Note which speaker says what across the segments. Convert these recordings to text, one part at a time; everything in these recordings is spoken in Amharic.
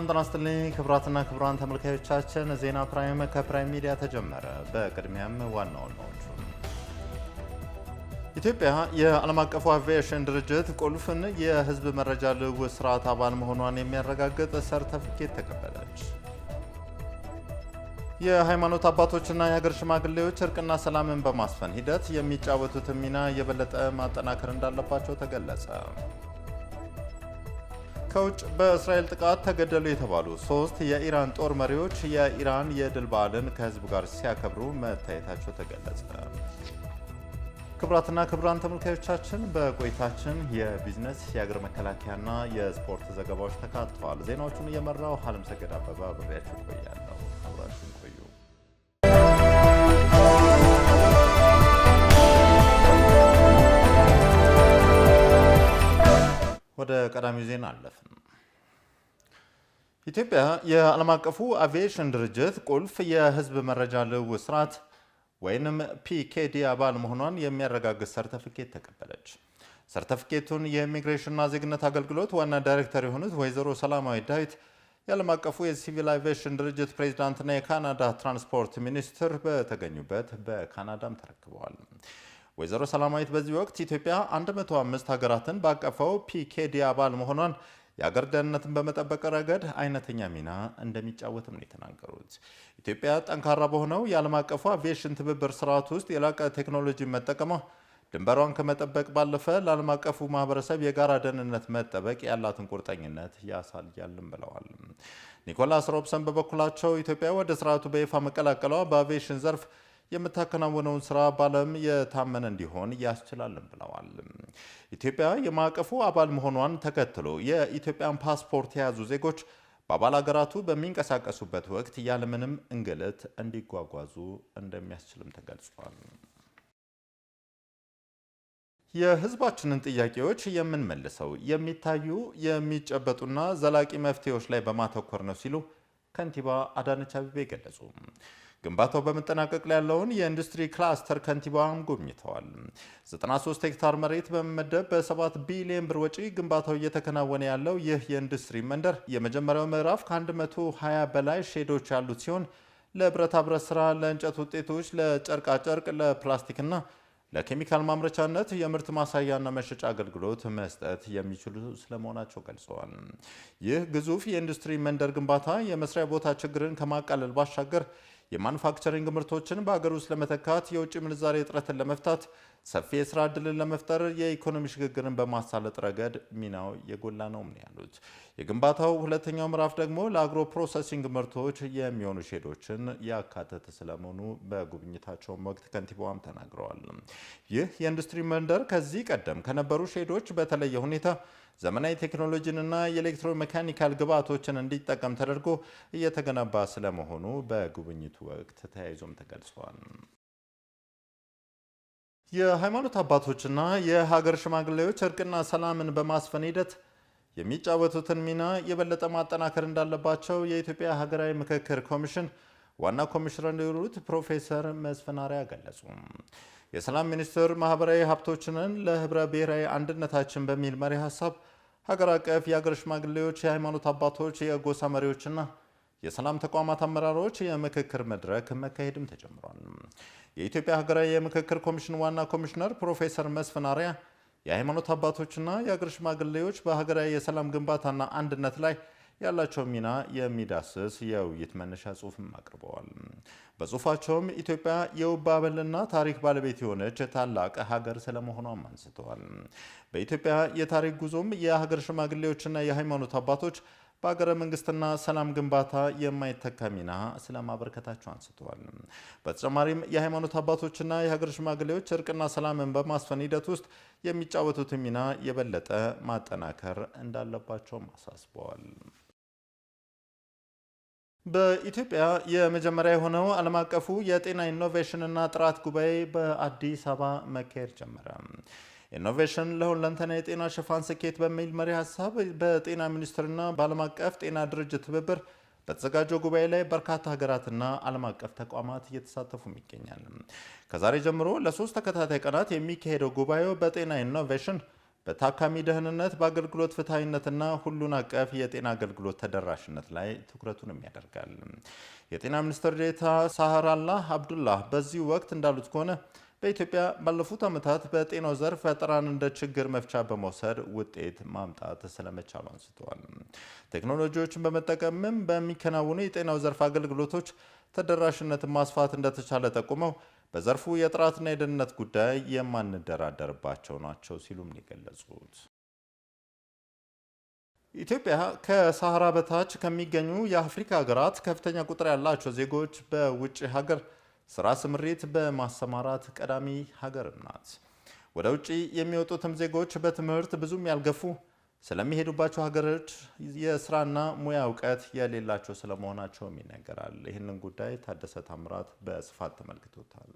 Speaker 1: ሰላም ጤና ይስጥልኝ ክቡራትና ክቡራን ተመልካቾቻችን፣ ዜና ፕራይም ከፕራይም ሚዲያ ተጀመረ። በቅድሚያም ዋና ዋናዎቹ ኢትዮጵያ የዓለም አቀፉ አቪዬሽን ድርጅት ቁልፍን የህዝብ መረጃ ልውውጥ ስርዓት አባል መሆኗን የሚያረጋግጥ ሰርተፊኬት ተቀበለች። የሃይማኖት አባቶችና የሀገር ሽማግሌዎች እርቅና ሰላምን በማስፈን ሂደት የሚጫወቱትን ሚና የበለጠ ማጠናከር እንዳለባቸው ተገለጸ። ከውጭ በእስራኤል ጥቃት ተገደሉ የተባሉ 3 የኢራን ጦር መሪዎች የኢራን የድል በዓልን ከህዝብ ጋር ሲያከብሩ መታየታቸው ተገለጸ። ክቡራትና ክቡራን ተመልካቾቻችን በቆይታችን የቢዝነስ የአገር መከላከያና የስፖርት ዘገባዎች ተካተዋል። ዜናዎቹን እየመራው ሀለም ሰገድ አበባ አብሬያችሁ ቆያለሁ። አብራችሁን ቆዩ። ወደ ቀዳሚው ዜና አለፍን። ኢትዮጵያ የዓለም አቀፉ አቪዬሽን ድርጅት ቁልፍ የህዝብ መረጃ ልውውጥ ስርዓት ወይንም ፒኬዲ አባል መሆኗን የሚያረጋግጥ ሰርተፊኬት ተቀበለች። ሰርተፊኬቱን የኢሚግሬሽንና ዜግነት አገልግሎት ዋና ዳይሬክተር የሆኑት ወይዘሮ ሰላማዊት ዳዊት የዓለም አቀፉ የሲቪል አቪዬሽን ድርጅት ፕሬዚዳንትና የካናዳ ትራንስፖርት ሚኒስትር በተገኙበት በካናዳም ተረክበዋል። ወይዘሮ ሰላማዊት በዚህ ወቅት ኢትዮጵያ 105 ሀገራትን ባቀፈው ፒኬዲ አባል መሆኗን የአገር ደህንነትን በመጠበቅ ረገድ አይነተኛ ሚና እንደሚጫወትም ነው የተናገሩት። ኢትዮጵያ ጠንካራ በሆነው የዓለም አቀፉ አቪዬሽን ትብብር ስርዓት ውስጥ የላቀ ቴክኖሎጂ መጠቀሟ ድንበሯን ከመጠበቅ ባለፈ ለዓለም አቀፉ ማህበረሰብ የጋራ ደህንነት መጠበቅ ያላትን ቁርጠኝነት ያሳያልም ብለዋል። ኒኮላስ ሮብሰን በበኩላቸው ኢትዮጵያ ወደ ስርዓቱ በይፋ መቀላቀሏ በአቪዬሽን ዘርፍ የምታከናውነውን ስራ ባለም የታመነ እንዲሆን ያስችላልም ብለዋል። ኢትዮጵያ የማዕቀፉ አባል መሆኗን ተከትሎ የኢትዮጵያን ፓስፖርት የያዙ ዜጎች በአባል ሀገራቱ በሚንቀሳቀሱበት ወቅት ያለምንም እንግልት እንዲጓጓዙ እንደሚያስችልም ተገልጿል። የህዝባችንን ጥያቄዎች የምንመልሰው የሚታዩ የሚጨበጡና ዘላቂ መፍትሄዎች ላይ በማተኮር ነው ሲሉ ከንቲባ አዳነች አቤቤ ገለጹ። ግንባታው በመጠናቀቅ ላይ ያለውን የኢንዱስትሪ ክላስተር ከንቲባዋም ጎብኝተዋል። 93 ሄክታር መሬት በመመደብ በ7 ቢሊዮን ብር ወጪ ግንባታው እየተከናወነ ያለው ይህ የኢንዱስትሪ መንደር የመጀመሪያው ምዕራፍ ከ120 በላይ ሼዶች ያሉት ሲሆን ለብረታ ብረት ስራ፣ ለእንጨት ውጤቶች፣ ለጨርቃጨርቅ፣ ለፕላስቲክና ለኬሚካል ማምረቻነት የምርት ማሳያና መሸጫ አገልግሎት መስጠት የሚችሉ ስለመሆናቸው ገልጸዋል። ይህ ግዙፍ የኢንዱስትሪ መንደር ግንባታ የመስሪያ ቦታ ችግርን ከማቃለል ባሻገር የማኑፋክቸሪንግ ምርቶችን በአገር ውስጥ ለመተካት፣ የውጭ ምንዛሬ እጥረትን ለመፍታት፣ ሰፊ የስራ ዕድልን ለመፍጠር፣ የኢኮኖሚ ሽግግርን በማሳለጥ ረገድ ሚናው የጎላ ነው ያሉት። የግንባታው ሁለተኛው ምዕራፍ ደግሞ ለአግሮ ፕሮሰሲንግ ምርቶች የሚሆኑ ሼዶችን ያካተተ ስለመሆኑ በጉብኝታቸውም ወቅት ከንቲባዋም ተናግረዋል። ይህ የኢንዱስትሪ መንደር ከዚህ ቀደም ከነበሩ ሼዶች በተለየ ሁኔታ ዘመናዊ ቴክኖሎጂንና የኤሌክትሮሜካኒካል ግብዓቶችን እንዲጠቀም ተደርጎ እየተገነባ ስለመሆኑ በጉብኝቱ ወቅት ተያይዞም ተገልጿል። የሃይማኖት አባቶችና የሀገር ሽማግሌዎች እርቅና ሰላምን በማስፈን ሂደት የሚጫወቱትን ሚና የበለጠ ማጠናከር እንዳለባቸው የኢትዮጵያ ሀገራዊ ምክክር ኮሚሽን ዋና ኮሚሽነር የሆኑት ፕሮፌሰር መስፍን አርአያ ገለጹ። የሰላም ሚኒስቴር ማህበራዊ ሀብቶችንን ለህብረ ብሔራዊ አንድነታችን በሚል መሪ ሀሳብ ሀገር አቀፍ የሀገር ሽማግሌዎች፣ የሃይማኖት አባቶች፣ የጎሳ መሪዎችና የሰላም ተቋማት አመራሮች የምክክር መድረክ መካሄድም ተጀምሯል። የኢትዮጵያ ሀገራዊ የምክክር ኮሚሽን ዋና ኮሚሽነር ፕሮፌሰር መስፍን አርአያ የሃይማኖት አባቶችና የሀገር ሽማግሌዎች በሀገራዊ የሰላም ግንባታና አንድነት ላይ ያላቸው ሚና የሚዳስስ የውይይት መነሻ ጽሑፍም አቅርበዋል። በጽሑፋቸውም ኢትዮጵያ የውብ ባህልና ታሪክ ባለቤት የሆነች ታላቅ ሀገር ስለመሆኗም አንስተዋል። በኢትዮጵያ የታሪክ ጉዞም የሀገር ሽማግሌዎችና የሃይማኖት አባቶች በሀገረ መንግስትና ሰላም ግንባታ የማይተካ ሚና ስለማበርከታቸው አንስተዋል። በተጨማሪም የሃይማኖት አባቶችና የሀገር ሽማግሌዎች እርቅና ሰላምን በማስፈን ሂደት ውስጥ የሚጫወቱትን ሚና የበለጠ ማጠናከር እንዳለባቸውም አሳስበዋል። በኢትዮጵያ የመጀመሪያ የሆነው ዓለም አቀፉ የጤና ኢኖቬሽንና ጥራት ጉባኤ በአዲስ አበባ መካሄድ ጀመረ። ኢኖቬሽን ለሁለንተና የጤና ሽፋን ስኬት በሚል መሪ ሀሳብ በጤና ሚኒስቴርና በዓለም አቀፍ ጤና ድርጅት ትብብር በተዘጋጀው ጉባኤ ላይ በርካታ ሀገራትና ዓለም አቀፍ ተቋማት እየተሳተፉም ይገኛል። ከዛሬ ጀምሮ ለ3 ተከታታይ ቀናት የሚካሄደው ጉባኤው በጤና ኢኖቬሽን በታካሚ ደህንነት፣ በአገልግሎት ፍትሐዊነትና ሁሉን አቀፍ የጤና አገልግሎት ተደራሽነት ላይ ትኩረቱንም ያደርጋል። የጤና ሚኒስትር ዴኤታ ሳህራላህ አብዱላህ በዚህ ወቅት እንዳሉት ከሆነ በኢትዮጵያ ባለፉት ዓመታት በጤናው ዘርፍ ፈጠራን እንደ ችግር መፍቻ በመውሰድ ውጤት ማምጣት ስለመቻሉ አንስተዋል። ቴክኖሎጂዎችን በመጠቀምም በሚከናወኑ የጤናው ዘርፍ አገልግሎቶች ተደራሽነትን ማስፋት እንደተቻለ ጠቁመው በዘርፉ የጥራትና የደህንነት ጉዳይ የማንደራደርባቸው ናቸው ሲሉም የገለጹት። ኢትዮጵያ ከሳህራ በታች ከሚገኙ የአፍሪካ ሀገራት ከፍተኛ ቁጥር ያላቸው ዜጎች በውጭ ሀገር ስራ ስምሪት በማሰማራት ቀዳሚ ሀገርም ናት። ወደ ውጭ የሚወጡትም ዜጎች በትምህርት ብዙም ያልገፉ ስለሚሄዱባቸው ሀገሮች የስራና ሙያ እውቀት የሌላቸው ስለመሆናቸውም ይነገራል። ይህንን ጉዳይ ታደሰ ታምራት በስፋት ተመልክቶታል።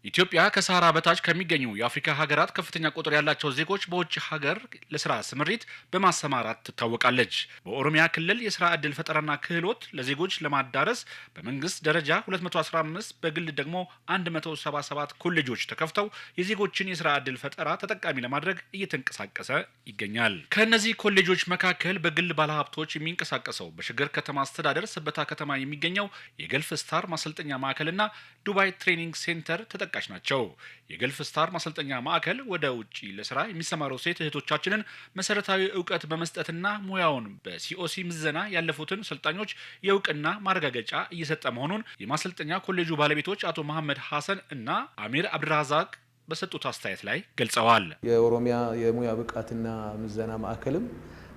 Speaker 2: ኢትዮጵያ ከሳህራ በታች ከሚገኙ የአፍሪካ ሀገራት ከፍተኛ ቁጥር ያላቸው ዜጎች በውጭ ሀገር ለስራ ስምሪት በማሰማራት ትታወቃለች። በኦሮሚያ ክልል የስራ ዕድል ፈጠራና ክህሎት ለዜጎች ለማዳረስ በመንግስት ደረጃ 215 በግል ደግሞ 177 ኮሌጆች ተከፍተው የዜጎችን የስራ ዕድል ፈጠራ ተጠቃሚ ለማድረግ እየተንቀሳቀሰ ይገኛል። ከእነዚህ ኮሌጆች መካከል በግል ባለሀብቶች የሚንቀሳቀሰው በሸገር ከተማ አስተዳደር ሰበታ ከተማ የሚገኘው የገልፍ ስታር ማሰልጠኛ ማዕከልና ዱባይ ትሬኒንግ ሴንተር ተጠቃሽ ናቸው። የገልፍ ስታር ማሰልጠኛ ማዕከል ወደ ውጪ ለስራ የሚሰማሩ ሴት እህቶቻችንን መሰረታዊ እውቀት በመስጠትና ሙያውን በሲኦሲ ምዘና ያለፉትን ሰልጣኞች የእውቅና ማረጋገጫ እየሰጠ መሆኑን የማሰልጠኛ ኮሌጁ ባለቤቶች አቶ መሐመድ ሐሰን እና አሚር አብድራዛቅ በሰጡት አስተያየት ላይ ገልጸዋል።
Speaker 3: የኦሮሚያ የሙያ ብቃትና ምዘና ማዕከልም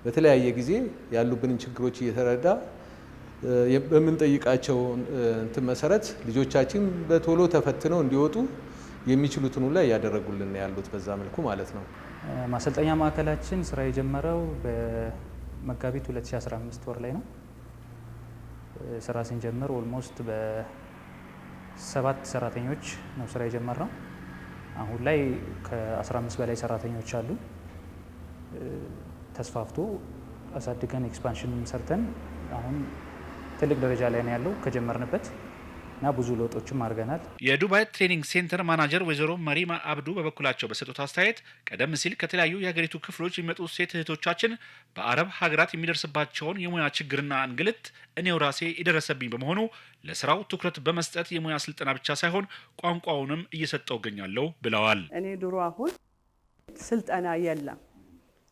Speaker 3: በተለያየ ጊዜ ያሉብንን ችግሮች እየተረዳ በምንጠይቃቸው እንትን መሰረት ልጆቻችን በቶሎ ተፈትነው እንዲወጡ የሚችሉትን ሁሉ እያደረጉልን ያሉት በዛ መልኩ ማለት ነው።
Speaker 4: ማሰልጠኛ ማዕከላችን ስራ የጀመረው በመጋቢት 2015 ወር ላይ ነው። ስራ ስንጀምር ኦልሞስት በ7 ሰራተኞች ነው ስራ የጀመርነው። አሁን ላይ ከ15 በላይ ሰራተኞች አሉ። ተስፋፍቶ አሳድገን ኤክስፓንሽን ሰርተን አሁን ትልቅ ደረጃ ላይ ነው ያለው ከጀመርንበት እና ብዙ ለውጦችም አድርገናል።
Speaker 2: የዱባይ ትሬኒንግ ሴንተር ማናጀር ወይዘሮ መሪማ አብዱ በበኩላቸው በሰጡት አስተያየት ቀደም ሲል ከተለያዩ የሀገሪቱ ክፍሎች የሚመጡ ሴት እህቶቻችን በአረብ ሀገራት የሚደርስባቸውን የሙያ ችግርና እንግልት እኔው ራሴ የደረሰብኝ በመሆኑ ለስራው ትኩረት በመስጠት የሙያ ስልጠና ብቻ ሳይሆን ቋንቋውንም እየሰጠው እገኛለሁ ብለዋል።
Speaker 5: እኔ ድሮ አሁን ስልጠና የለም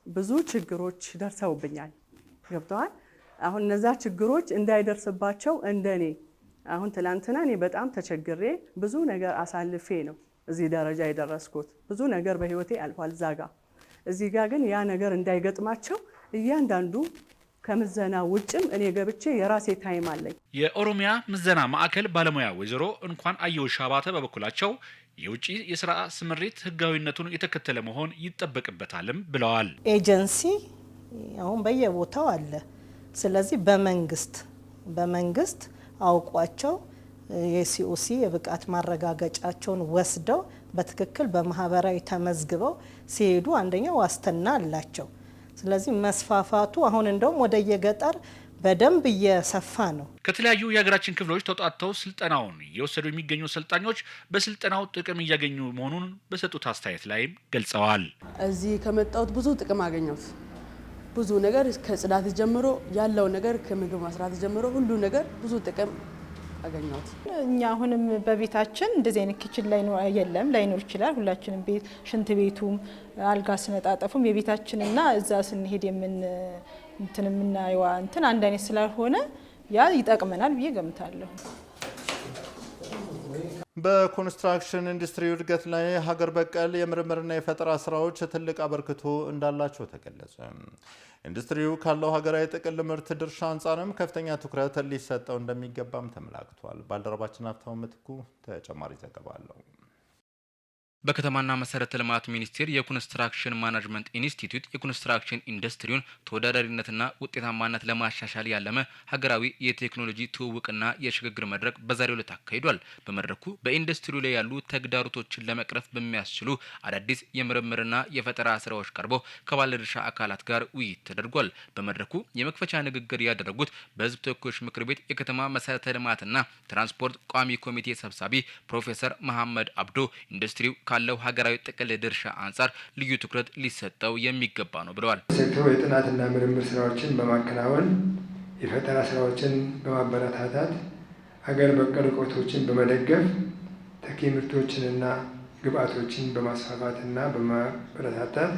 Speaker 5: ብዙ ችግሮች ደርሰውብኛል። ገብተዋል። አሁን እነዛ ችግሮች እንዳይደርስባቸው እንደኔ አሁን ትላንትና እኔ በጣም ተቸግሬ ብዙ ነገር አሳልፌ ነው እዚህ ደረጃ የደረስኩት። ብዙ ነገር በህይወቴ አልፏል ዛጋ እዚህ ጋር ግን ያ ነገር እንዳይገጥማቸው እያንዳንዱ ከምዘና ውጭም እኔ ገብቼ የራሴ ታይም አለኝ።
Speaker 2: የኦሮሚያ ምዘና ማዕከል ባለሙያ ወይዘሮ እንኳን አየሁሽ አባተ በበኩላቸው የውጭ የስራ ስምሪት ህጋዊነቱን የተከተለ መሆን ይጠበቅበታልም ብለዋል።
Speaker 6: ኤጀንሲ አሁን በየቦታው አለ። ስለዚህ በመንግስት አውቋቸው የሲኦሲ የብቃት ማረጋገጫቸውን ወስደው በትክክል በማህበራዊ ተመዝግበው ሲሄዱ አንደኛ ዋስትና አላቸው። ስለዚህ መስፋፋቱ አሁን እንደውም ወደ የገጠር በደንብ እየሰፋ ነው።
Speaker 2: ከተለያዩ የሀገራችን ክፍሎች ተውጣጥተው ስልጠናውን እየወሰዱ የሚገኙ ሰልጣኞች በስልጠናው ጥቅም እያገኙ መሆኑን በሰጡት አስተያየት ላይም ገልጸዋል።
Speaker 7: እዚህ ከመጣሁት ብዙ ጥቅም አገኘሁት። ብዙ ነገር ከጽዳት ጀምሮ ያለው ነገር ከምግብ ማስራት ጀምሮ ሁሉ ነገር ብዙ ጥቅም አገኘሁት።
Speaker 8: እኛ አሁንም በቤታችን እንደዚህ አይነት ኪችን ላይኖር ይችላል። ሁላችንም ቤት ሽንት ቤቱም አልጋ ስነጣጠፉም የቤታችንና እዛ ስንሄድ የምናየው አንድ አይነት ስላልሆነ ያ ይጠቅመናል ብዬ ገምታለሁ።
Speaker 1: በኮንስትራክሽን ኢንዱስትሪ እድገት ላይ ሀገር በቀል የምርምርና የፈጠራ ስራዎች ትልቅ አበርክቶ እንዳላቸው ተገለጸ። ኢንዱስትሪው ካለው ሀገራዊ ጥቅል ምርት ድርሻ አንጻርም ከፍተኛ ትኩረት ሊሰጠው እንደሚገባም ተመላክቷል። ባልደረባችን ሀብታሙ ምትኩ ተጨማሪ ዘገባ አለው።
Speaker 9: በከተማና መሰረተ ልማት ሚኒስቴር የኮንስትራክሽን ማኔጅመንት ኢንስቲትዩት የኮንስትራክሽን ኢንዱስትሪውን ተወዳዳሪነትና ውጤታማነት ለማሻሻል ያለመ ሀገራዊ የቴክኖሎጂ ትውውቅና የሽግግር መድረክ በዛሬው ዕለት አካሂዷል። በመድረኩ በኢንዱስትሪው ላይ ያሉ ተግዳሮቶችን ለመቅረፍ በሚያስችሉ አዳዲስ የምርምርና የፈጠራ ስራዎች ቀርበው ከባለድርሻ አካላት ጋር ውይይት ተደርጓል። በመድረኩ የመክፈቻ ንግግር ያደረጉት በሕዝብ ተወካዮች ምክር ቤት የከተማ መሰረተ ልማትና ትራንስፖርት ቋሚ ኮሚቴ ሰብሳቢ ፕሮፌሰር መሐመድ አብዶ ኢንዱስትሪው ካለው ሀገራዊ ጥቅል ድርሻ አንጻር ልዩ ትኩረት ሊሰጠው የሚገባ ነው ብለዋል።
Speaker 10: ሴክተሩ የጥናትና ምርምር ስራዎችን በማከናወን የፈጠራ ስራዎችን በማበረታታት ሀገር በቀል እውቀቶችን በመደገፍ ተኪ ምርቶችንና ግብዓቶችን በማስፋፋትና በማበረታታት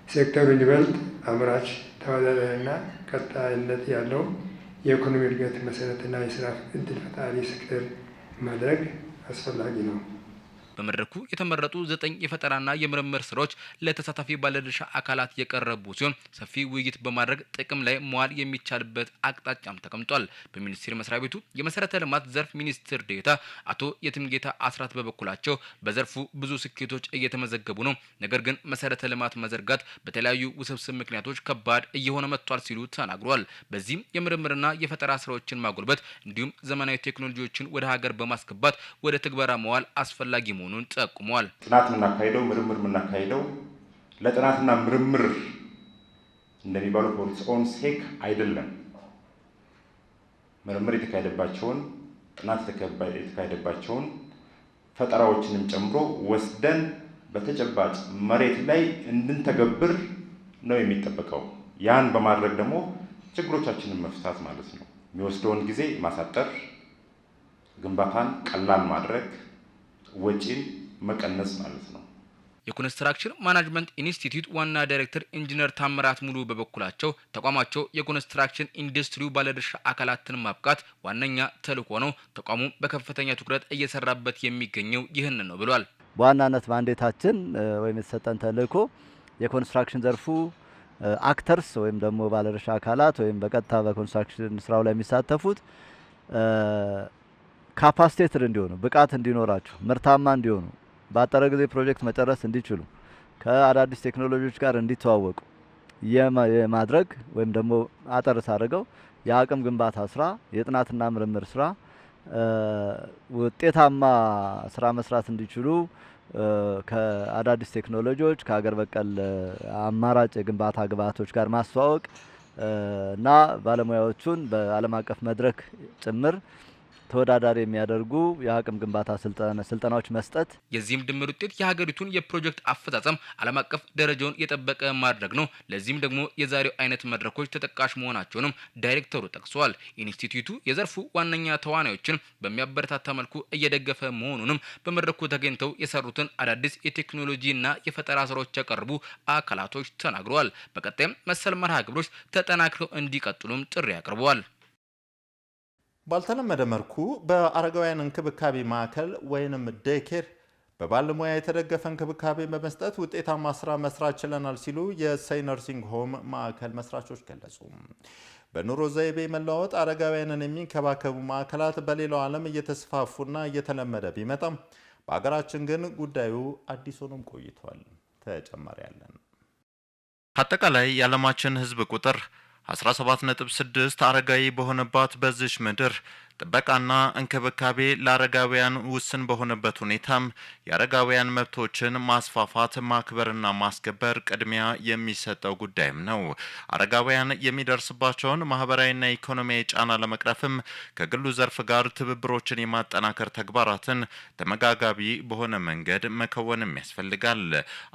Speaker 10: ሴክተሩን ይበልጥ አምራች ተወዳዳሪና ቀጣይነት ያለው የኢኮኖሚ እድገት መሰረትና የስራ ዕድል ፈጣሪ ሴክተር ማድረግ አስፈላጊ ነው።
Speaker 9: በመድረኩ የተመረጡ 9 የፈጠራና የምርምር ስራዎች ለተሳታፊ ባለድርሻ አካላት የቀረቡ ሲሆን ሰፊ ውይይት በማድረግ ጥቅም ላይ መዋል የሚቻልበት አቅጣጫም ተቀምጧል። በሚኒስቴር መስሪያ ቤቱ የመሰረተ ልማት ዘርፍ ሚኒስትር ዴኤታ አቶ የትምጌታ አስራት በበኩላቸው በዘርፉ ብዙ ስኬቶች እየተመዘገቡ ነው፣ ነገር ግን መሰረተ ልማት መዘርጋት በተለያዩ ውስብስብ ምክንያቶች ከባድ እየሆነ መጥቷል ሲሉ ተናግረዋል። በዚህም የምርምርና የፈጠራ ስራዎችን ማጎልበት እንዲሁም ዘመናዊ ቴክኖሎጂዎችን ወደ ሀገር በማስገባት ወደ ትግበራ መዋል አስፈላጊ መሆኑን ጠቁመዋል።
Speaker 11: ጥናት ምናካሄደው ምርምር ምናካሄደው ለጥናትና ምርምር እንደሚባለው ፎር ኦን ሴክ አይደለም። ምርምር የተካሄደባቸውን ጥናት የተካሄደባቸውን ፈጠራዎችንም ጨምሮ ወስደን በተጨባጭ መሬት ላይ እንድንተገብር ነው የሚጠበቀው። ያን በማድረግ ደግሞ ችግሮቻችንን መፍታት ማለት ነው። የሚወስደውን ጊዜ ማሳጠር፣ ግንባታን ቀላል ማድረግ፣ ወጪን መቀነስ ማለት ነው።
Speaker 9: የኮንስትራክሽን ማናጅመንት ኢንስቲትዩት ዋና ዳይሬክተር ኢንጂነር ታምራት ሙሉ በበኩላቸው ተቋማቸው የኮንስትራክሽን ኢንዱስትሪው ባለድርሻ አካላትን ማብቃት ዋነኛ ተልዕኮ ነው፣ ተቋሙ በከፍተኛ ትኩረት እየሰራበት የሚገኘው ይህንን ነው ብሏል።
Speaker 12: በዋናነት ማንዴታችን ወይም የተሰጠን ተልዕኮ የኮንስትራክሽን ዘርፉ አክተርስ ወይም ደግሞ ባለድርሻ አካላት ወይም በቀጥታ በኮንስትራክሽን ስራው ላይ የሚሳተፉት ካፓሲቴትድ እንዲሆኑ፣ ብቃት እንዲኖራቸው፣ ምርታማ እንዲሆኑ፣ በአጠረ ጊዜ ፕሮጀክት መጨረስ እንዲችሉ፣ ከአዳዲስ ቴክኖሎጂዎች ጋር እንዲተዋወቁ የማድረግ ወይም ደግሞ አጠር ሳደርገው የአቅም ግንባታ ስራ፣ የጥናትና ምርምር ስራ ውጤታማ ስራ መስራት እንዲችሉ ከአዳዲስ ቴክኖሎጂዎች ከሀገር በቀል አማራጭ የግንባታ ግብዓቶች ጋር ማስተዋወቅ እና ባለሙያዎቹን በዓለም አቀፍ መድረክ ጭምር ተወዳዳሪ የሚያደርጉ የአቅም ግንባታ ስልጠናዎች መስጠት።
Speaker 9: የዚህም ድምር ውጤት የሀገሪቱን የፕሮጀክት አፈጻጸም ዓለም አቀፍ ደረጃውን የጠበቀ ማድረግ ነው። ለዚህም ደግሞ የዛሬው አይነት መድረኮች ተጠቃሽ መሆናቸውንም ዳይሬክተሩ ጠቅሰዋል። ኢንስቲትዩቱ የዘርፉ ዋነኛ ተዋናዮችን በሚያበረታታ መልኩ እየደገፈ መሆኑንም በመድረኩ ተገኝተው የሰሩትን አዳዲስ የቴክኖሎጂና የፈጠራ ስራዎች ያቀርቡ አካላቶች ተናግረዋል። በቀጣይም መሰል መርሃ ግብሮች ተጠናክረው እንዲቀጥሉም ጥሪ አቅርበዋል።
Speaker 1: ባልተለመደ መልኩ በአረጋውያን እንክብካቤ ማዕከል ወይንም ዴይኬር በባለሙያ የተደገፈ እንክብካቤ በመስጠት ውጤታማ ስራ መስራት ችለናል ሲሉ የእሰይ ነርሲንግ ሆም ማዕከል መስራቾች ገለጹ። በኑሮ ዘይቤ መለወጥ አረጋውያንን የሚንከባከቡ ማዕከላት በሌላው ዓለም እየተስፋፉና እየተለመደ ቢመጣም በሀገራችን ግን ጉዳዩ አዲስ ሆኖም ቆይቷል። ተጨማሪ ያለን
Speaker 13: አጠቃላይ የዓለማችን ህዝብ ቁጥር 17.6 አረጋዊ በሆነባት በዚች ምድር ጥበቃና እንክብካቤ ለአረጋውያን ውስን በሆነበት ሁኔታም የአረጋውያን መብቶችን ማስፋፋት ማክበርና ማስከበር ቅድሚያ የሚሰጠው ጉዳይም ነው። አረጋውያን የሚደርስባቸውን ማህበራዊና ኢኮኖሚያዊ ጫና ለመቅረፍም ከግሉ ዘርፍ ጋር ትብብሮችን የማጠናከር ተግባራትን ተመጋጋቢ በሆነ መንገድ መከወንም ያስፈልጋል።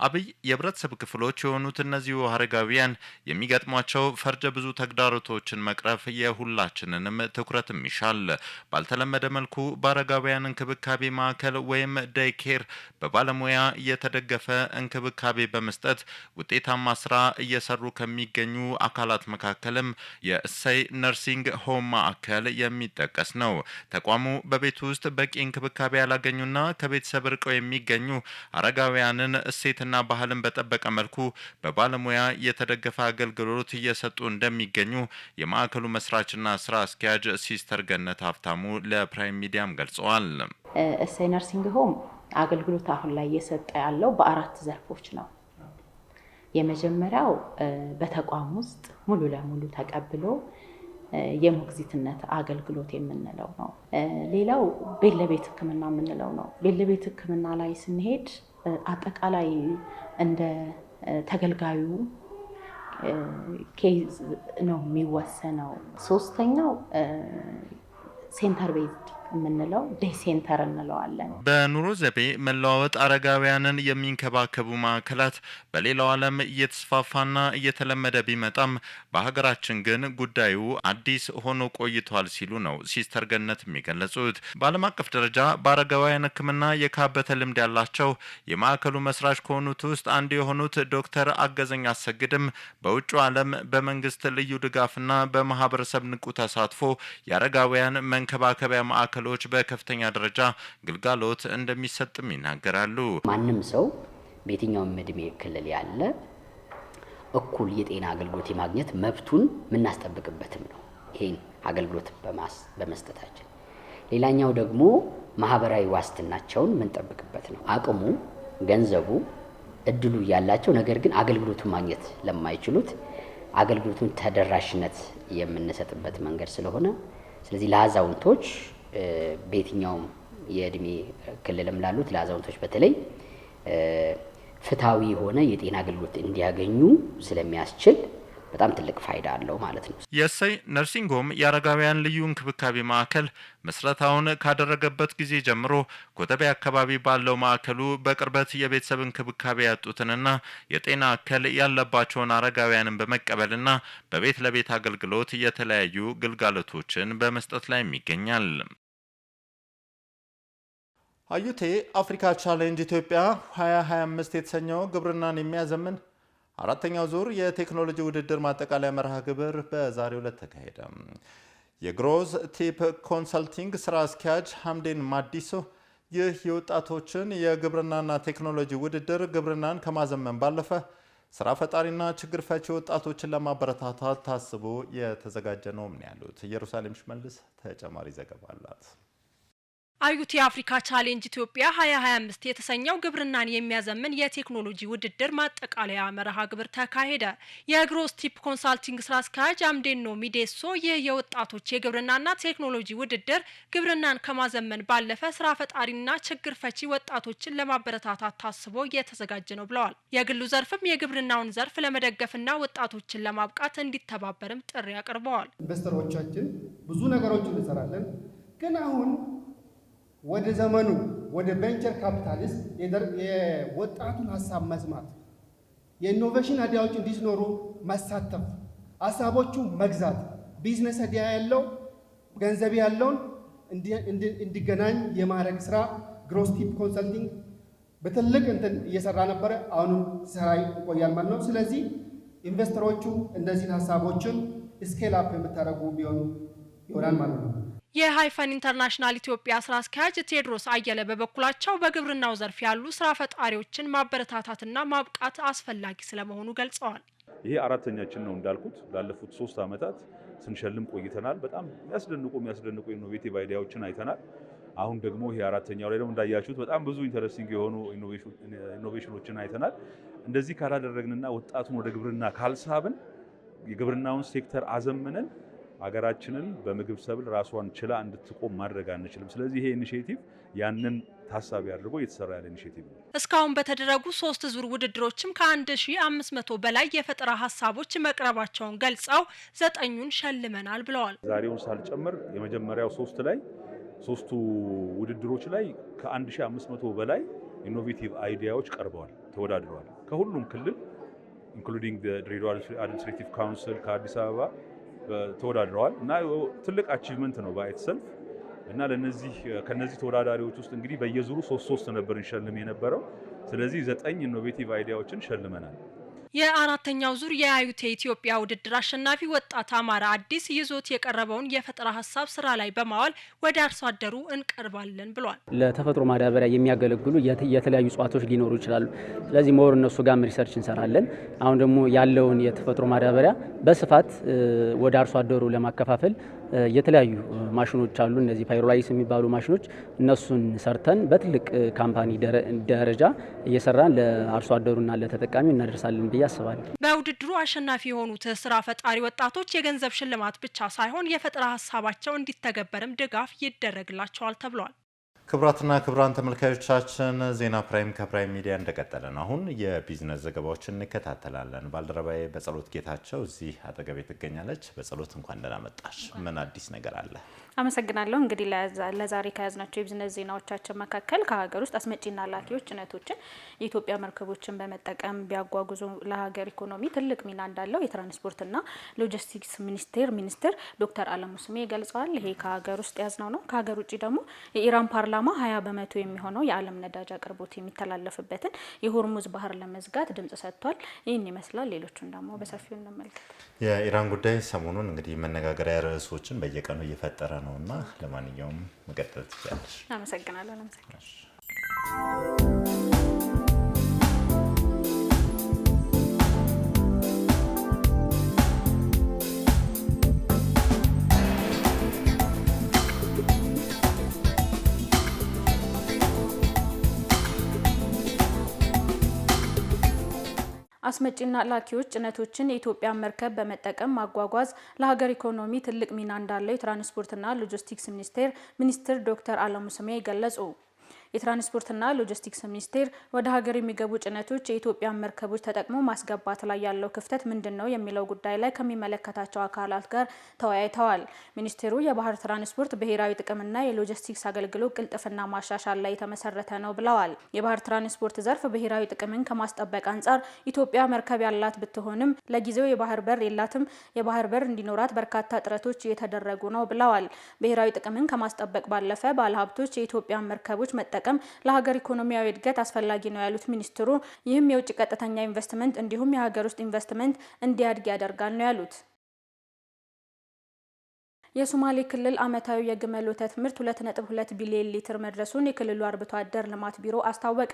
Speaker 13: አብይ የህብረተሰብ ክፍሎች የሆኑት እነዚሁ አረጋውያን የሚገጥሟቸው ፈርጀ ብዙ ተግዳሮቶችን መቅረፍ የሁላችንንም ትኩረትም ይሻል። ባልተለመደ መልኩ በአረጋውያን እንክብካቤ ማዕከል ወይም ዴይኬር በባለሙያ የተደገፈ እንክብካቤ በመስጠት ውጤታማ ስራ እየሰሩ ከሚገኙ አካላት መካከልም የእሰይ ነርሲንግ ሆም ማዕከል የሚጠቀስ ነው። ተቋሙ በቤት ውስጥ በቂ እንክብካቤ ያላገኙና ከቤተሰብ ርቀው የሚገኙ አረጋውያንን እሴትና ባህልን በጠበቀ መልኩ በባለሙያ የተደገፈ አገልግሎት እየሰጡ እንደሚገኙ የማዕከሉ መስራችና ስራ አስኪያጅ ሲስተር ገነት ሀብታሙ ለፕራይም ሚዲያም ገልጸዋል።
Speaker 14: እሰይ ነርሲንግ ሆም አገልግሎት አሁን ላይ እየሰጠ ያለው በአራት ዘርፎች ነው። የመጀመሪያው በተቋም ውስጥ ሙሉ ለሙሉ ተቀብሎ የሞግዚትነት አገልግሎት የምንለው ነው። ሌላው ቤት ለቤት ሕክምና የምንለው ነው። ቤት ለቤት ሕክምና ላይ ስንሄድ አጠቃላይ እንደ ተገልጋዩ ኬዝ ነው የሚወሰነው። ሶስተኛው ሴንተር ቤዝድ የምንለው ዴይ ሴንተር እንለዋለን።
Speaker 13: በኑሮ ዘይቤ መለዋወጥ አረጋውያንን የሚንከባከቡ ማዕከላት በሌላው ዓለም እየተስፋፋና እየተለመደ ቢመጣም በሀገራችን ግን ጉዳዩ አዲስ ሆኖ ቆይቷል ሲሉ ነው ሲስተር ገነት የሚገለጹት። በዓለም አቀፍ ደረጃ በአረጋውያን ሕክምና የካበተ ልምድ ያላቸው የማዕከሉ መስራች ከሆኑት ውስጥ አንዱ የሆኑት ዶክተር አገዘኝ አሰግድም በውጭ ዓለም በመንግስት ልዩ ድጋፍና በማህበረሰብ ንቁ ተሳትፎ የአረጋውያን መንከባከቢያ ማዕከሎች በከፍተኛ ደረጃ ግልጋሎት እንደሚሰጥም ይናገራሉ።
Speaker 15: ማንም ሰው በየትኛውም እድሜ ክልል ያለ እኩል የጤና አገልግሎት የማግኘት መብቱን የምናስጠብቅበትም ነው ይሄን አገልግሎት በመስጠታችን። ሌላኛው ደግሞ ማህበራዊ ዋስትናቸውን የምንጠብቅበት ነው። አቅሙ፣ ገንዘቡ፣ እድሉ ያላቸው ነገር ግን አገልግሎቱን ማግኘት ለማይችሉት አገልግሎቱን ተደራሽነት የምንሰጥበት መንገድ ስለሆነ ስለዚህ ለአዛውንቶች በየትኛውም የእድሜ ክልልም ላሉት ለአዛውንቶች በተለይ ፍትሃዊ የሆነ የጤና አገልግሎት እንዲያገኙ ስለሚያስችል በጣም ትልቅ ፋይዳ አለው ማለት ነው።
Speaker 13: የእሰይ ነርሲንግ ሆም የአረጋውያን ልዩ እንክብካቤ ማዕከል መስረታውን ካደረገበት ጊዜ ጀምሮ ኮተቤ አካባቢ ባለው ማዕከሉ በቅርበት የቤተሰብ እንክብካቤ ያጡትንና የጤና እክል ያለባቸውን አረጋውያንን በመቀበልና በቤት ለቤት አገልግሎት የተለያዩ ግልጋሎቶችን በመስጠት ላይ ይገኛል።
Speaker 1: አዩቴ አፍሪካ ቻሌንጅ ኢትዮጵያ 2025 የተሰኘው ግብርናን የሚያዘምን አራተኛው ዙር የቴክኖሎጂ ውድድር ማጠቃለያ መርሃ ግብር በዛሬው ዕለት ተካሄደ። የግሮዝ ቲፕ ኮንሰልቲንግ ስራ አስኪያጅ ሐምዴን ማዲሶ ይህ የወጣቶችን የግብርናና ቴክኖሎጂ ውድድር ግብርናን ከማዘመን ባለፈ ስራ ፈጣሪና ችግር ፈቺ ወጣቶችን ለማበረታታት ታስቦ የተዘጋጀ ነው ያሉት። ኢየሩሳሌም ሽመልስ ተጨማሪ ዘገባ አላት።
Speaker 16: አዩቴ አፍሪካ ቻሌንጅ ኢትዮጵያ 2025 የተሰኘው ግብርናን የሚያዘምን የቴክኖሎጂ ውድድር ማጠቃለያ መርሃ ግብር ተካሄደ። የግሮዝ ቲፕ ኮንሳልቲንግ ስራ አስኪያጅ አምዴኖ ሚዴሶ ይህ የወጣቶች የግብርናና ቴክኖሎጂ ውድድር ግብርናን ከማዘመን ባለፈ ስራ ፈጣሪና ችግር ፈቺ ወጣቶችን ለማበረታታት ታስቦ የተዘጋጀ ነው ብለዋል። የግሉ ዘርፍም የግብርናውን ዘርፍ ለመደገፍና ወጣቶችን ለማብቃት እንዲተባበርም ጥሪ አቅርበዋል።
Speaker 17: ኢንቨስተሮቻችን ብዙ ነገሮችን እንሰራለን፣ ግን አሁን ወደ ዘመኑ ወደ ቬንቸር ካፒታሊስት የወጣቱን ሀሳብ መስማት፣ የኢኖቬሽን አይዲያዎች እንዲኖሩ መሳተፍ፣ ሀሳቦቹ መግዛት፣ ቢዝነስ አይዲያ ያለው ገንዘብ ያለውን እንዲገናኝ የማድረግ ስራ ግሮዝ ቲፕ ኮንሰልቲንግ በትልቅ እየሰራ ነበረ። አሁንም ሲሰራ ይቆያል ማለት ነው። ስለዚህ ኢንቨስተሮቹ እነዚህን ሀሳቦችን ስኬል አፕ የምታደርጉ ቢሆኑ ይሆናል ማለት ነው።
Speaker 16: የሃይፈን ኢንተርናሽናል ኢትዮጵያ ስራ አስኪያጅ ቴድሮስ አየለ በበኩላቸው በግብርናው ዘርፍ ያሉ ስራ ፈጣሪዎችን ማበረታታትና ማብቃት አስፈላጊ ስለመሆኑ ገልጸዋል።
Speaker 18: ይሄ አራተኛችን ነው እንዳልኩት ላለፉት 3 ዓመታት ስንሸልም ቆይተናል። በጣም የሚያስደንቁ ኢኖቬቲቭ አይዲያዎችን አይተናል። አሁን ደግሞ ይሄ አራተኛው ላይ ደግሞ እንዳያችሁት በጣም ብዙ ኢንተረስቲንግ የሆኑ ኢኖቬሽኖችን አይተናል። እንደዚህ ካላደረግንና ወጣቱን ወደ ግብርና ካልሳብን የግብርናውን ሴክተር አዘምነን ሀገራችንን በምግብ ሰብል ራሷን ችላ እንድትቆም ማድረግ አንችልም። ስለዚህ ይሄ ኢኒሼቲቭ ያንን ታሳቢ አድርጎ የተሰራ ያለ ኢኒሼቲቭ ነው።
Speaker 16: እስካሁን በተደረጉ 3 ዙር ውድድሮችም ከ1500 በላይ የፈጠራ ሀሳቦች መቅረባቸውን ገልጸው 9ኙን ሸልመናል ብለዋል።
Speaker 18: ዛሬውን ሳልጨምር የመጀመሪያው 3ቱ ውድድሮች ላይ ከ1500 በላይ ኢኖቬቲቭ አይዲያዎች ቀርበዋል፣ ተወዳድረዋል። ከሁሉም ክልል ኢንክሉዲንግ ድሬዳዋ አድሚኒስትሬቲቭ ካውንስል ከአዲስ አበባ ተወዳድረዋል እና ትልቅ አቺቭመንት ነው ባይተሰልፍ እና ከነዚህ ተወዳዳሪዎች ውስጥ እንግዲህ በየዙሩ 3 ነበር እንሸልም የነበረው። ስለዚህ 9 ኢኖቬቲቭ አይዲያዎችን ሸልመናል።
Speaker 16: የአራተኛው ዙር የአዩቴ ኢትዮጵያ ውድድር አሸናፊ ወጣት አማራ አዲስ ይዞት የቀረበውን የፈጠራ ሀሳብ ስራ ላይ በማዋል ወደ አርሶ አደሩ እንቀርባለን ብሏል።
Speaker 19: ለተፈጥሮ ማዳበሪያ የሚያገለግሉ የተለያዩ እጽዋቶች ሊኖሩ ይችላሉ። ስለዚህ ሞር እነሱ ጋር ሪሰርች እንሰራለን። አሁን ደግሞ ያለውን የተፈጥሮ ማዳበሪያ በስፋት ወደ አርሶ አደሩ ለማከፋፈል የተለያዩ ማሽኖች አሉ። እነዚህ ፓይሮላይስ የሚባሉ ማሽኖች እነሱን ሰርተን በትልቅ ካምፓኒ ደረጃ እየሰራን ለአርሶ አደሩና ለተጠቃሚው እናደርሳለን ብዬ አስባለሁ።
Speaker 16: በውድድሩ አሸናፊ የሆኑት ስራ ፈጣሪ ወጣቶች የገንዘብ ሽልማት ብቻ ሳይሆን የፈጠራ ሀሳባቸው እንዲተገበርም ድጋፍ ይደረግላቸዋል ተብሏል።
Speaker 1: ክቡራትና ክቡራን ተመልካዮቻችን ዜና ፕራይም ከፕራይም ሚዲያ እንደቀጠለ ነው። አሁን የቢዝነስ ዘገባዎችን እንከታተላለን። ባልደረባዬ በጸሎት ጌታቸው እዚህ አጠገቤ ትገኛለች። በጸሎት እንኳን ደህና መጣሽ። ምን አዲስ ነገር አለ?
Speaker 20: አመሰግናለሁ። እንግዲህ ለዛሬ ከያዝናቸው የቢዝነስ ዜናዎቻችን መካከል ከሀገር ውስጥ አስመጪና ላኪዎች ጭነቶችን የኢትዮጵያ መርከቦችን በመጠቀም ቢያጓጉዙ ለሀገር ኢኮኖሚ ትልቅ ሚና እንዳለው የትራንስፖርትና ሎጂስቲክስ ሚኒስትር ዶክተር አለሙ ስሜ ገልጸዋል። ይሄ ከሀገር ውስጥ ያዝነው ነው። ከሀገር ውጭ ደግሞ የኢራን ፓርላማ 20% የሚሆነው የዓለም ነዳጅ አቅርቦት የሚተላለፍበትን የሆርሙዝ ባህር ለመዝጋት ድምጽ ሰጥቷል። ይህን ይመስላል። ሌሎቹን ደግሞ በሰፊው እንመልከት።
Speaker 1: የኢራን ጉዳይ ሰሞኑን እንግዲህ መነጋገሪያ ርዕሶችን በየቀኑ እየፈጠረ ነውና ለማንኛውም መቀጠል ትችላለሽ።
Speaker 20: አመሰግናለሁ። አስመጪና ላኪዎች ጭነቶችን የኢትዮጵያ መርከብ በመጠቀም ማጓጓዝ ለሀገር ኢኮኖሚ ትልቅ ሚና እንዳለው የትራንስፖርትና ሎጂስቲክስ ሚኒስትር ዶክተር አለሙ ስሜ ገለጹ። የትራንስፖርትና ሎጂስቲክስ ሚኒስቴር ወደ ሀገር የሚገቡ ጭነቶች የኢትዮጵያ መርከቦች ተጠቅሞ ማስገባት ላይ ያለው ክፍተት ምንድነው የሚለው ጉዳይ ላይ ከሚመለከታቸው አካላት ጋር ተወያይተዋል። ሚኒስቴሩ የባህር ትራንስፖርት ብሔራዊ ጥቅምና የሎጂስቲክስ አገልግሎት ቅልጥፍና ማሻሻል ላይ የተመሰረተ ነው ብለዋል። የባህር ትራንስፖርት ዘርፍ ብሔራዊ ጥቅምን ከማስጠበቅ አንጻር ኢትዮጵያ መርከብ ያላት ብትሆንም ለጊዜው የባህር በር የላትም። የባህር በር እንዲኖራት በርካታ ጥረቶች እየተደረጉ ነው ብለዋል። ብሔራዊ ጥቅምን ከማስጠበቅ ባለፈ ባለሀብቶች የኢትዮጵያ መርከቦች መጠቀም ለሀገር ኢኮኖሚያዊ እድገት አስፈላጊ ነው ያሉት ሚኒስትሩ ይህም የውጭ ቀጥተኛ ኢንቨስትመንት እንዲሁም የሀገር ውስጥ ኢንቨስትመንት እንዲያድግ ያደርጋል ነው ያሉት። የሶማሌ ክልል ዓመታዊ የግመል ወተት ምርት 2.2 ቢሊዮን ሊትር መድረሱን የክልሉ አርብቶ አደር ልማት ቢሮ አስታወቀ።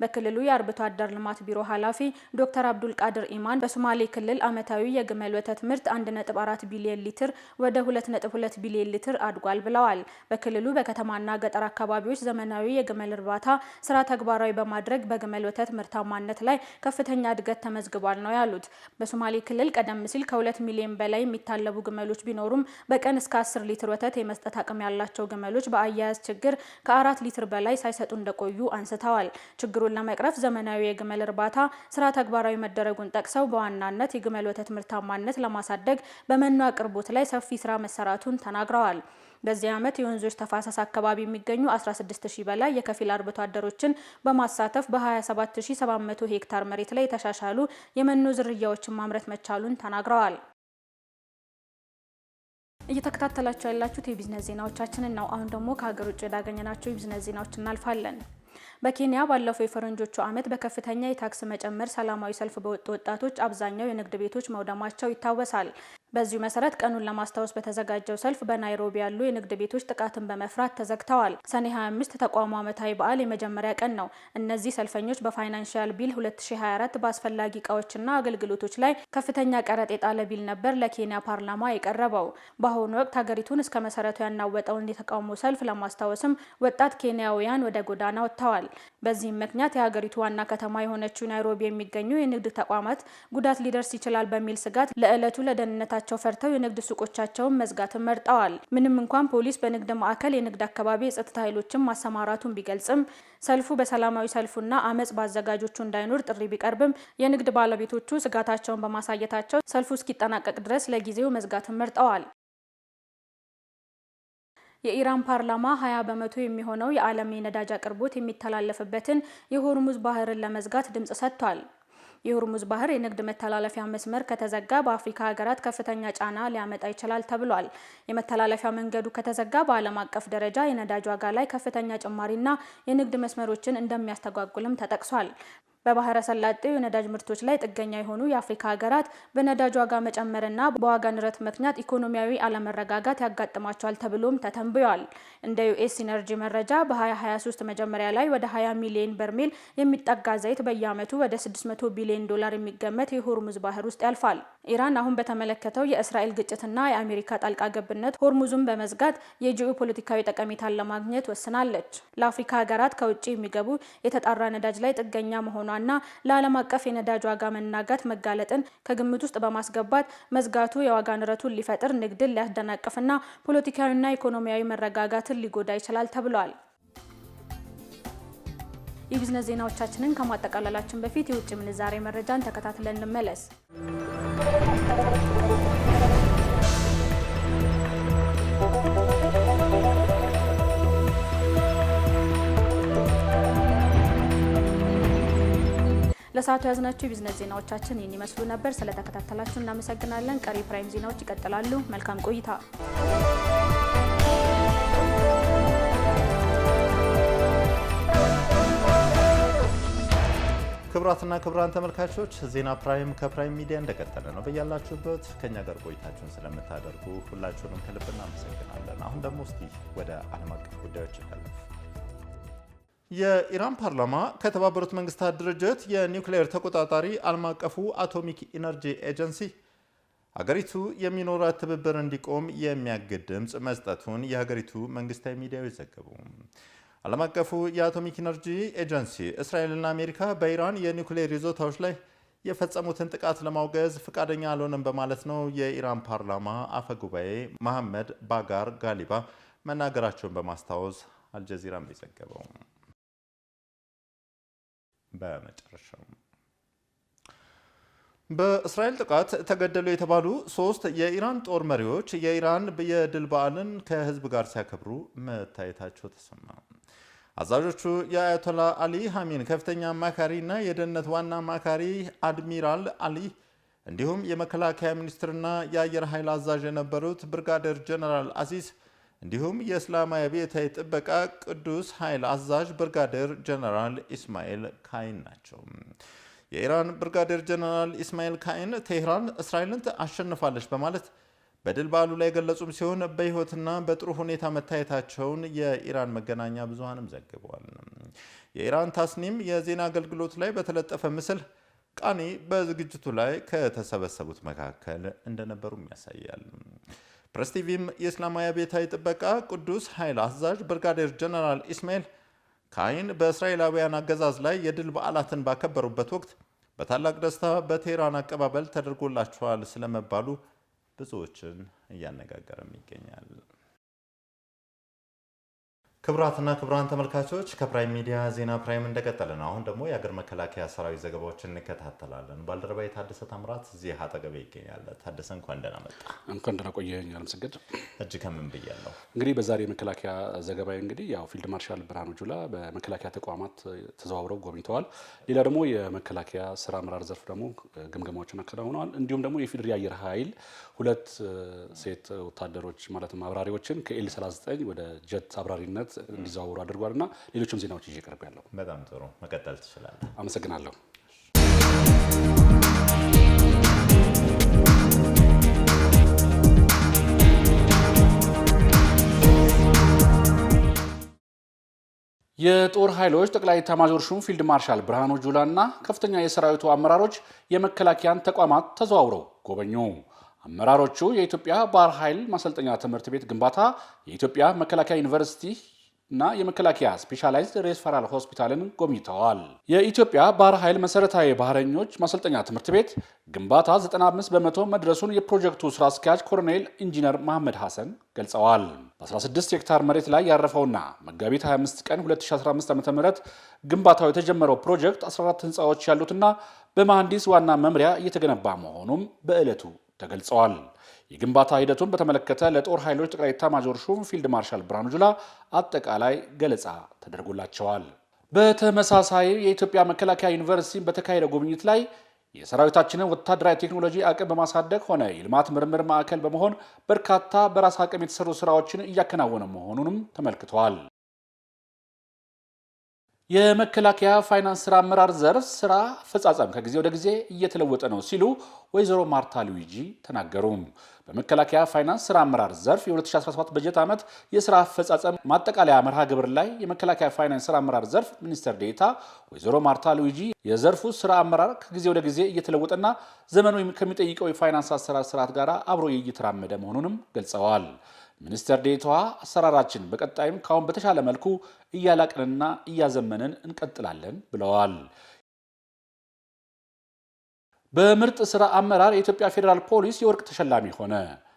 Speaker 20: በክልሉ የአርብቶ አደር ልማት ቢሮ ኃላፊ ዶክተር አብዱል ቃድር ኢማን በሶማሌ ክልል ዓመታዊ የግመል ወተት ምርት 1.4 ቢሊዮን ሊትር ወደ 2.2 ቢሊዮን ሊትር አድጓል ብለዋል። በክልሉ በከተማና ገጠር አካባቢዎች ዘመናዊ የግመል እርባታ ስራ ተግባራዊ በማድረግ በግመል ወተት ምርታማነት ላይ ከፍተኛ እድገት ተመዝግቧል ነው ያሉት። በሶማሌ ክልል ቀደም ሲል ከ2 ሚሊዮን በላይ የሚታለቡ ግመሎች ቢኖሩም በቀን እስከ 10 ሊትር ወተት የመስጠት አቅም ያላቸው ግመሎች በአያያዝ ችግር ከ4 ሊትር በላይ ሳይሰጡ እንደቆዩ አንስተዋል። ችግሩን ለመቅረፍ ዘመናዊ የግመል እርባታ ስራ ተግባራዊ መደረጉን ጠቅሰው በዋናነት የግመል ወተት ምርታማነት ለማሳደግ በመኖ አቅርቦት ላይ ሰፊ ስራ መሰራቱን ተናግረዋል። በዚህ ዓመት የወንዞች ተፋሰስ አካባቢ የሚገኙ 16000 በላይ የከፊል አርብቶ አደሮችን በማሳተፍ በ27700 ሄክታር መሬት ላይ የተሻሻሉ የመኖ ዝርያዎችን ማምረት መቻሉን ተናግረዋል። እየተከታተላችሁ ያላችሁት የቢዝነስ ዜናዎቻችንን ነው። አሁን ደግሞ ከሀገር ውጭ ያገኘናቸው የቢዝነስ ዜናዎች እናልፋለን። በኬንያ ባለፈው የፈረንጆቹ ዓመት በከፍተኛ የታክስ መጨመር ሰላማዊ ሰልፍ በወጡ ወጣቶች አብዛኛው የንግድ ቤቶች መውደማቸው ይታወሳል። በዚሁ መሰረት ቀኑን ለማስታወስ በተዘጋጀው ሰልፍ በናይሮቢ ያሉ የንግድ ቤቶች ጥቃትን በመፍራት ተዘግተዋል። ሰኔ 25 ተቋሙ ዓመታዊ በዓል የመጀመሪያ ቀን ነው። እነዚህ ሰልፈኞች በፋይናንሻል ቢል 2024 በአስፈላጊ እቃዎችና አገልግሎቶች ላይ ከፍተኛ ቀረጥ የጣለ ቢል ነበር ለኬንያ ፓርላማ የቀረበው። በአሁኑ ወቅት ሀገሪቱን እስከ መሰረቱ ያናወጠውን የተቃውሞ ሰልፍ ለማስታወስም ወጣት ኬንያውያን ወደ ጎዳና ወጥተዋል። በዚህም ምክንያት የሀገሪቱ ዋና ከተማ የሆነችው ናይሮቢ የሚገኙ የንግድ ተቋማት ጉዳት ሊደርስ ይችላል በሚል ስጋት ለዕለቱ ለደህንነታቸው ፈርተው የንግድ ሱቆቻቸውን መዝጋትን መርጠዋል። ምንም እንኳን ፖሊስ በንግድ ማዕከል የንግድ አካባቢ የጸጥታ ኃይሎችን ማሰማራቱን ቢገልጽም ሰልፉ በሰላማዊ ሰልፉና አመጽ ባዘጋጆቹ እንዳይኖር ጥሪ ቢቀርብም የንግድ ባለቤቶቹ ስጋታቸውን በማሳየታቸው ሰልፉ እስኪጠናቀቅ ድረስ ለጊዜው መዝጋትን መርጠዋል። የኢራን ፓርላማ 20% የሚሆነው የዓለም የነዳጅ አቅርቦት የሚተላለፍበትን የሆርሙዝ ባህርን ለመዝጋት ድምጽ ሰጥቷል። የሆርሙዝ ባህር የንግድ መተላለፊያ መስመር ከተዘጋ በአፍሪካ ሀገራት ከፍተኛ ጫና ሊያመጣ ይችላል ተብሏል። የመተላለፊያ መንገዱ ከተዘጋ በዓለም አቀፍ ደረጃ የነዳጅ ዋጋ ላይ ከፍተኛ ጭማሪና የንግድ መስመሮችን እንደሚያስተጓጉልም ተጠቅሷል። በባህረ ሰላጤው የነዳጅ ምርቶች ላይ ጥገኛ የሆኑ የአፍሪካ ሀገራት በነዳጅ ዋጋ መጨመርና በዋጋ ንረት ምክንያት ኢኮኖሚያዊ አለመረጋጋት ያጋጥማቸዋል ተብሎም ተተንብዮአል። እንደ ዩኤስ ኢነርጂ መረጃ በ2023 መጀመሪያ ላይ ወደ 20 ሚሊዮን በርሜል የሚጠጋ ዘይት በየዓመቱ ወደ 600 ቢሊዮን ዶላር የሚገመት የሆርሙዝ ባህር ውስጥ ያልፋል። ኢራን አሁን በተመለከተው የእስራኤል ግጭትና የአሜሪካ ጣልቃ ገብነት ሆርሙዙን በመዝጋት የጂኦ ፖለቲካዊ ጠቀሜታን ለማግኘት ወስናለች። ለአፍሪካ ሀገራት ከውጭ የሚገቡ የተጣራ ነዳጅ ላይ ጥገኛ መሆኗ ና ለዓለም አቀፍ የነዳጅ ዋጋ መናጋት መጋለጥን ከግምት ውስጥ በማስገባት መዝጋቱ የዋጋ ንረቱን ሊፈጥር፣ ንግድን ሊያደናቅፍና ፖለቲካዊና ኢኮኖሚያዊ መረጋጋትን ሊጎዳ ይችላል ተብሏል። የቢዝነስ ዜናዎቻችንን ከማጠቃለላችን በፊት የውጭ ምንዛሬ መረጃን ተከታትለን እንመለስ። ለሰዓቱ ያዝናችሁ የቢዝነስ ዜናዎቻችን ይህን ይመስሉ ነበር። ስለተከታተላችሁ እናመሰግናለን። ቀሪ ፕራይም ዜናዎች ይቀጥላሉ። መልካም ቆይታ።
Speaker 1: ክቡራትና ክቡራን ተመልካቾች ዜና ፕራይም ከፕራይም ሚዲያ እንደቀጠለ ነው። በያላችሁበት ከኛ ጋር ቆይታችሁን ስለምታደርጉ ሁላችሁንም ከልብ እናመሰግናለን። አሁን ደግሞ እስቲ ወደ ዓለም አቀፍ ጉዳዮች እንለፍ። የኢራን ፓርላማ ከተባበሩት መንግስታት ድርጅት የኒውክሌር ተቆጣጣሪ ዓለም አቀፉ አቶሚክ ኢነርጂ ኤጀንሲ ሀገሪቱ የሚኖራት ትብብር እንዲቆም የሚያግድ ድምፅ መስጠቱን የሀገሪቱ መንግስታዊ ሚዲያዎች ዘገቡ። ዓለም አቀፉ የአቶሚክ ኢነርጂ ኤጀንሲ እስራኤልና አሜሪካ በኢራን የኒውክሌር ይዞታዎች ላይ የፈጸሙትን ጥቃት ለማውገዝ ፈቃደኛ አልሆነም በማለት ነው የኢራን ፓርላማ አፈ ጉባኤ መሐመድ ባጋር ጋሊባ መናገራቸውን በማስታወስ አልጀዚራም የዘገበው። በመጨረሻው በእስራኤል ጥቃት ተገደሉ የተባሉ 3 የኢራን ጦር መሪዎች የኢራን የድል በዓልን ከህዝብ ጋር ሲያከብሩ መታየታቸው ተሰማ። አዛዦቹ የአያቶላ አሊ ሐሚን ከፍተኛ አማካሪ እና የደህንነት ዋና አማካሪ አድሚራል አሊ እንዲሁም የመከላከያ ሚኒስትርና የአየር ኃይል አዛዥ የነበሩት ብርጋዴር ጀነራል አዚዝ እንዲሁም የእስላማዊ አብዮታዊ ጥበቃ ቅዱስ ኃይል አዛዥ ብርጋዴር ጀነራል ኢስማኤል ካይን ናቸው። የኢራን ብርጋዴር ጀነራል ኢስማኤል ካይን ቴህራን እስራኤልን አሸንፋለች በማለት በድል በዓሉ ላይ የገለጹም ሲሆን በህይወትና በጥሩ ሁኔታ መታየታቸውን የኢራን መገናኛ ብዙሃንም ዘግበዋል። የኢራን ታስኒም የዜና አገልግሎት ላይ በተለጠፈ ምስል ቃኒ በዝግጅቱ ላይ ከተሰበሰቡት መካከል እንደነበሩም ያሳያል። ፕሬስ ቲቪም የእስላማዊ አብዮታዊ ጥበቃ ቅዱስ ኃይል አዛዥ ብርጋዴር ጀነራል ኢስማኤል ካይን በእስራኤላውያን አገዛዝ ላይ የድል በዓላትን ባከበሩበት ወቅት በታላቅ ደስታ በቴህራን አቀባበል ተደርጎላቸዋል ስለመባሉ ብዙዎችን እያነጋገረም ይገኛል። ክቡራትና ክቡራን ተመልካቾች ከፕራይም ሚዲያ ዜና ፕራይም እንደቀጠለ ነው። አሁን ደግሞ የአገር መከላከያ ሰራዊት ዘገባዎችን እንከታተላለን። ባልደረባዬ ታደሰ ታምራት እዚህ አጠገቤ ይገኛል። ታደሰ እንኳን ደህና መጣ።
Speaker 21: እንኳን ደህና ቆየኸኝ አለምሰገድ።
Speaker 1: እጅ ከምን ብያለሁ።
Speaker 21: እንግዲህ በዛሬ የመከላከያ ዘገባዬ እንግዲህ ያው ፊልድ ማርሻል ብርሃኑ ጁላ በመከላከያ ተቋማት ተዘዋውረው ጎብኝተዋል። ሌላ ደግሞ የመከላከያ ስራ አመራር ዘርፍ ደግሞ ግምገማዎችን አከናውነዋል። እንዲሁም ደግሞ የፌዴራል አየር ኃይል 2 ሴት ወታደሮች ማለትም አብራሪዎችን ከኤል 39 ወደ ጀት አብራሪነት እንዲዘዋወሩ አድርጓልና ሌሎችም ዜናዎች ይዤ ቀርብ ያለው።
Speaker 1: በጣም ጥሩ መቀጠል ትችላለህ።
Speaker 21: አመሰግናለሁ። የጦር ኃይሎች ጠቅላይ ኤታማዦር ሹም ፊልድ ማርሻል ብርሃኑ ጁላና ከፍተኛ የሰራዊቱ አመራሮች የመከላከያን ተቋማት ተዘዋውረው ጎበኙ። አመራሮቹ የኢትዮጵያ ባህር ኃይል ማሰልጠኛ ትምህርት ቤት ግንባታ፣ የኢትዮጵያ መከላከያ ዩኒቨርሲቲ እና የመከላከያ ስፔሻላይዝድ ሬፈራል ሆስፒታልን ጎብኝተዋል። የኢትዮጵያ ባህር ኃይል መሰረታዊ ባህረኞች ማሰልጠኛ ትምህርት ቤት ግንባታ 95 በመቶ መድረሱን የፕሮጀክቱ ስራ አስኪያጅ ኮሎኔል ኢንጂነር መሐመድ ሐሰን ገልጸዋል። በ16 ሄክታር መሬት ላይ ያረፈውና መጋቢት 25 ቀን 2015 ዓ.ም ግንባታው የተጀመረው ፕሮጀክት 14 ህንፃዎች ያሉትና በመሐንዲስ ዋና መምሪያ እየተገነባ መሆኑም በዕለቱ ተገልጸዋል። የግንባታ ሂደቱን በተመለከተ ለጦር ኃይሎች ጠቅላይ ኤታማዦር ሹም ፊልድ ማርሻል ብርሃኑ ጁላ አጠቃላይ ገለጻ ተደርጎላቸዋል። በተመሳሳይ የኢትዮጵያ መከላከያ ዩኒቨርሲቲ በተካሄደው ጉብኝት ላይ የሰራዊታችንን ወታደራዊ ቴክኖሎጂ አቅም በማሳደግ ሆነ የልማት ምርምር ማዕከል በመሆን በርካታ በራስ አቅም የተሰሩ ስራዎችን እያከናወነ መሆኑንም ተመልክተዋል። የመከላከያ ፋይናንስ ስራ አመራር ዘርፍ ስራ አፈጻጸም ከጊዜ ወደ ጊዜ እየተለወጠ ነው ሲሉ ወይዘሮ ማርታ ሉዊጂ ተናገሩ። በመከላከያ ፋይናንስ ስራ አመራር ዘርፍ የ2017 በጀት ዓመት የስራ አፈጻጸም ማጠቃለያ መርሃ ግብር ላይ የመከላከያ ፋይናንስ ስራ አመራር ዘርፍ ሚኒስትር ዴኤታ ወይዘሮ ማርታ ሉዊጂ የዘርፉ ስራ አመራር ከጊዜ ወደ ጊዜ እየተለወጠና ዘመኑ ከሚጠይቀው የፋይናንስ አሰራር ስርዓት ጋር አብሮ እየተራመደ መሆኑንም ገልጸዋል። ሚኒስትር ዴኤታዋ አሰራራችን በቀጣይም ካሁን በተሻለ መልኩ እያላቅንና እያዘመንን እንቀጥላለን ብለዋል። በምርጥ ስራ አመራር የኢትዮጵያ ፌዴራል ፖሊስ የወርቅ ተሸላሚ ሆነ።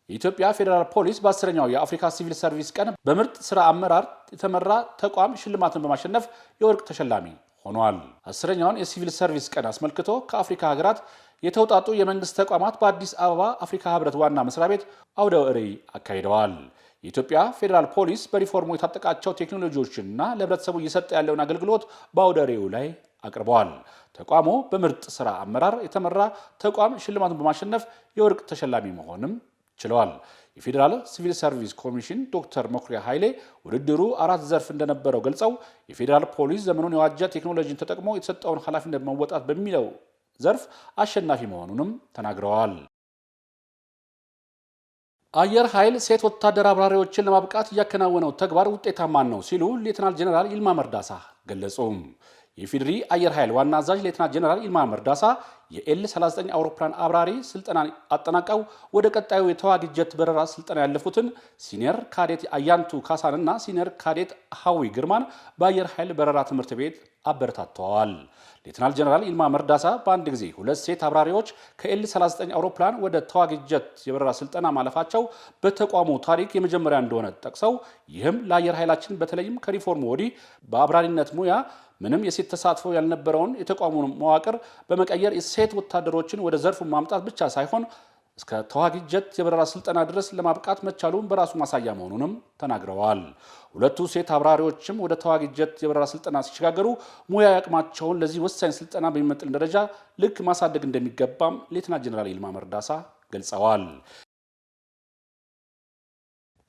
Speaker 21: የኢትዮጵያ ፌዴራል ፖሊስ በ10ኛው የአፍሪካ ሲቪል ሰርቪስ ቀን በምርጥ ስራ አመራር የተመራ ተቋም ሽልማትን በማሸነፍ የወርቅ ተሸላሚ ሆኗል። 10ኛውን የሲቪል ሰርቪስ ቀን አስመልክቶ ከአፍሪካ ሀገራት የተውጣጡ የመንግስት ተቋማት በአዲስ አበባ አፍሪካ ህብረት ዋና መስሪያ ቤት አውደ ርዕይ አካሂደዋል። የኢትዮጵያ ፌዴራል ፖሊስ በሪፎርሙ የታጠቃቸው ቴክኖሎጂዎችንና ለህብረተሰቡ እየሰጠ ያለውን አገልግሎት በአውደ ርዕዩ ላይ አቅርበዋል። ተቋሙ በምርጥ ስራ አመራር የተመራ ተቋም ሽልማቱን በማሸነፍ የወርቅ ተሸላሚ መሆንም ችለዋል። የፌዴራል ሲቪል ሰርቪስ ኮሚሽን ዶክተር መኩሪያ ኃይሌ ውድድሩ 4 ዘርፍ እንደነበረው ገልጸው የፌዴራል ፖሊስ ዘመኑን የዋጀ ቴክኖሎጂን ተጠቅሞ የተሰጠውን ኃላፊነት መወጣት በሚለው ዘርፍ አሸናፊ መሆኑንም ተናግረዋል። አየር ኃይል ሴት ወታደር አብራሪዎችን ለማብቃት እያከናወነው ተግባር ውጤታማ ነው ሲሉ ሌተናል ጀነራል ይልማ መርዳሳ ገለጹ። የፌዴሪ አየር ኃይል ዋና አዛዥ ሌተናል ጀነራል ይልማ መርዳሳ የኤል39 አውሮፕላን አብራሪ ስልጠናን አጠናቀው ወደ ቀጣዩ የተዋጊ ጀት በረራ ስልጠና ያለፉትን ሲኒየር ካዴት አያንቱ ካሳንና ሲኒየር ካዴት ሀዊ ግርማን በአየር ኃይል በረራ ትምህርት ቤት አበረታተዋል። ሌተናል ጀነራል ይልማ መርዳሳ በአንድ ጊዜ 2 ሴት አብራሪዎች ከኤል39 አውሮፕላን ወደ ተዋጊ ጀት የበረራ ስልጠና ማለፋቸው በተቋሙ ታሪክ የመጀመሪያ እንደሆነ ጠቅሰው ይህም ለአየር ኃይላችን በተለይም ከሪፎርሙ ወዲህ በአብራሪነት ሙያ ምንም የሴት ተሳትፎ ያልነበረውን የተቋሙን መዋቅር በመቀየር የሴት ወታደሮችን ወደ ዘርፉ ማምጣት ብቻ ሳይሆን እስከ ተዋጊ ጀት የበረራ ስልጠና ድረስ ለማብቃት መቻሉን በራሱ ማሳያ መሆኑንም ተናግረዋል። 2 ሴት አብራሪዎችም ወደ ተዋጊ ጀት የበረራ ስልጠና ሲሸጋገሩ ሙያ ያቅማቸውን ለዚህ ወሳኝ ስልጠና በሚመጥን ደረጃ ልክ ማሳደግ እንደሚገባም ሌተናል ጀነራል ይልማ መርዳሳ ገልጸዋል።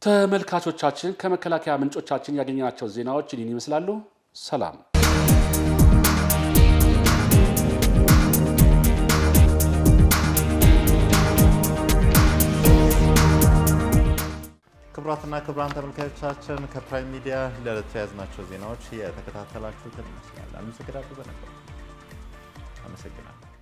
Speaker 21: ተመልካቾቻችን ከመከላከያ ምንጮቻችን ያገኘናቸው ዜናዎች ይህን ይመስላሉ። ሰላም።
Speaker 1: ክቡራትና ክቡራን ተመልካቾቻችን ከፕራይም ሚዲያ ለዕለቱ የያዝናቸው ዜናዎች የተከታተላችሁትን ይመስላል። አመሰግናለሁ።